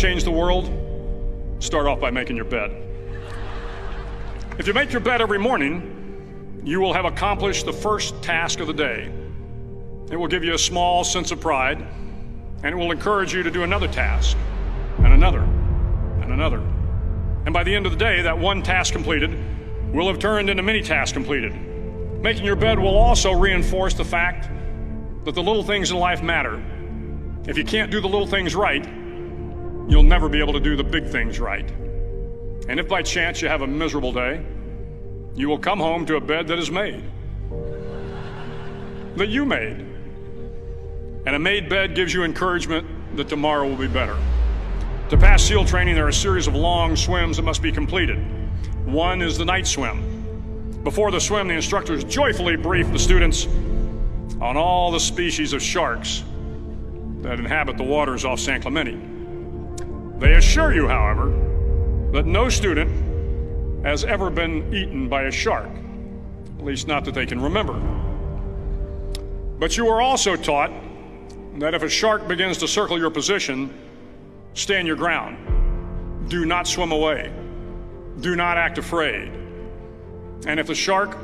change the world? Start off by making your bed. If you make your bed every morning, you will have accomplished the first task of the day. It will give you a small sense of pride, and it will encourage you to do another task, and another, and another. And by the end of the day, that one task completed will have turned into many tasks completed. Making your bed will also reinforce the fact that the little things in life matter. If you can't do the little things right, you'll never be able to do the big things right. And if by chance you have a miserable day, you will come home to a bed that is made, that you made. And a made bed gives you encouragement that tomorrow will be better. To pass SEAL training, there are a series of long swims that must be completed. One is the night swim. Before the swim, the instructors joyfully brief the students on all the species of sharks that inhabit the waters off San Clemente. They assure you, however, that no student has ever been eaten by a shark, at least not that they can remember. But you are also taught that if a shark begins to circle your position, stand your ground. Do not swim away. Do not act afraid. And if the shark,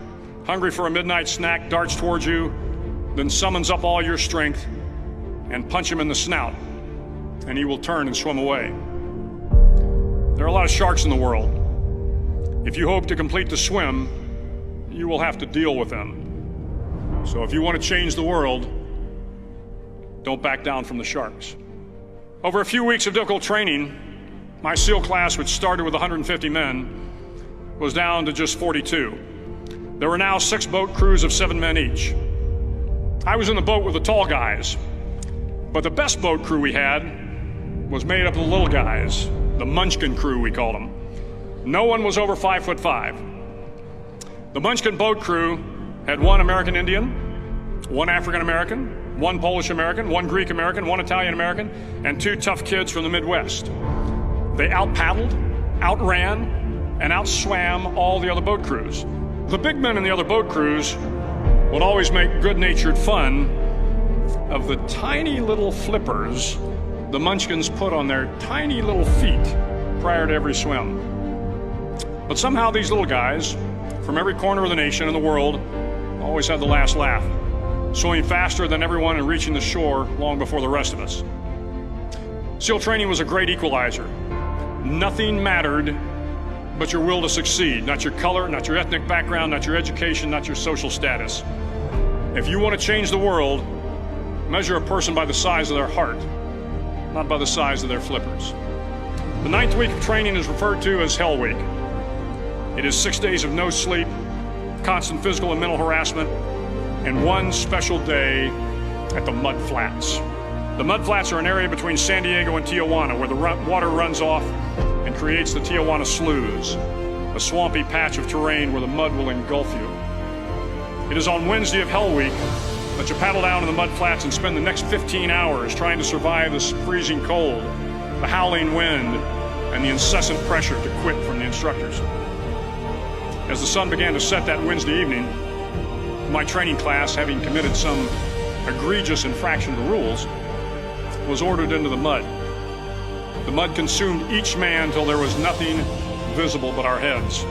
hungry for a midnight snack, darts towards you, then summons up all your strength and punch him in the snout, and he will turn and swim away. There are a lot of sharks in the world. If you hope to complete the swim, you will have to deal with them. So if you want to change the world, don't back down from the sharks. Over a few weeks of difficult training, my SEAL class, which started with 150 men, was down to just 42. There were now 6 boat crews of 7 men each. I was in the boat with the tall guys, but the best boat crew we had was made up of the little guys, the Munchkin crew, we called them. No one was over 5'5". The Munchkin boat crew had 1 American Indian, 1 African American, 1 Polish American, 1 Greek American, 1 Italian American, and 2 tough kids from the Midwest. They out-paddled, outran, and outswam all the other boat crews. The big men in the other boat crews would always make good-natured fun of the tiny little flippers the Munchkins put on their tiny little feet prior to every swim. But somehow these little guys from every corner of the nation and the world always had the last laugh, swimming faster than everyone and reaching the shore long before the rest of us. SEAL training was a great equalizer. Nothing mattered but your will to succeed, not your color, not your ethnic background, not your education, not your social status. If you want to change the world, measure a person by the size of their heart, not by the size of their flippers. The 9th week of training is referred to as Hell Week. It is 6 days of no sleep, constant physical and mental harassment, and 1 special day at the Mud Flats. The Mud Flats are an area between San Diego and Tijuana where the water runs off and creates the Tijuana Sloughs, a swampy patch of terrain where the mud will engulf you. It is on Wednesday of Hell Week that you paddle down to the Mud Flats and spend the next 15 hours trying to survive this freezing cold, the howling wind, and the incessant pressure to quit from the instructors. As the sun began to set that Wednesday evening, my training class, having committed some egregious infraction of the rules, was ordered into the mud. The mud consumed each man till there was nothing visible but our heads.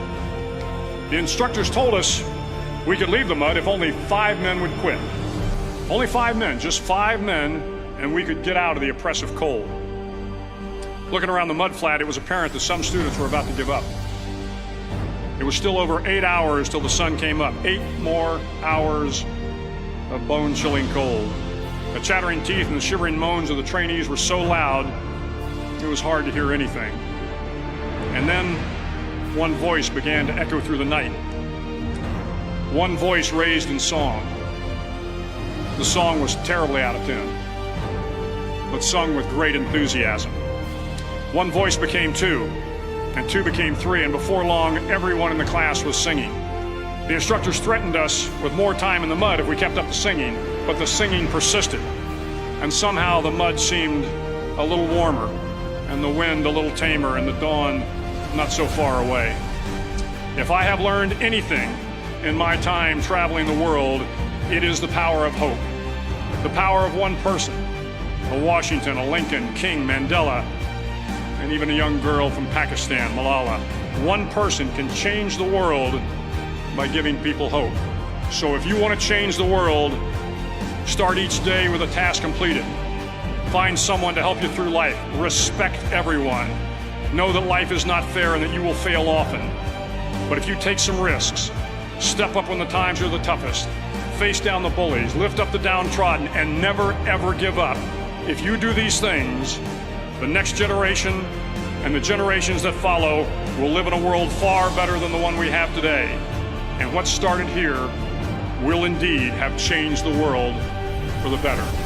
The instructors told us we could leave the mud if only 5 men would quit. Only 5 men, just 5 men, and we could get out of the oppressive cold. Looking around the mud flat, it was apparent that some students were about to give up. It was still over 8 hours till the sun came up. 8 more hours of bone-chilling cold. The chattering teeth and the shivering moans of the trainees were so loud, it was hard to hear anything. And then one voice began to echo through the night. One voice raised in song. The song was terribly out of tune, but sung with great enthusiasm. One voice became 2, and 2 became 3, and before long, everyone in the class was singing. The instructors threatened us with more time in the mud if we kept up the singing, but the singing persisted, and somehow the mud seemed a little warmer, and the wind a little tamer, and the dawn not so far away. If I have learned anything in my time traveling the world, it is the power of hope. The power of one person, a Washington, a Lincoln, King, Mandela, and even a young girl from Pakistan, Malala. One person can change the world by giving people hope. So if you want to change the world, start each day with a task completed. Find someone to help you through life. Respect everyone. Know that life is not fair and that you will fail often. But if you take some risks, step up when the times are the toughest, face down the bullies, lift up the downtrodden, and never ever give up. If you do these things, the next generation and the generations that follow will live in a world far better than the one we have today. And what started here will indeed have changed the world for the better.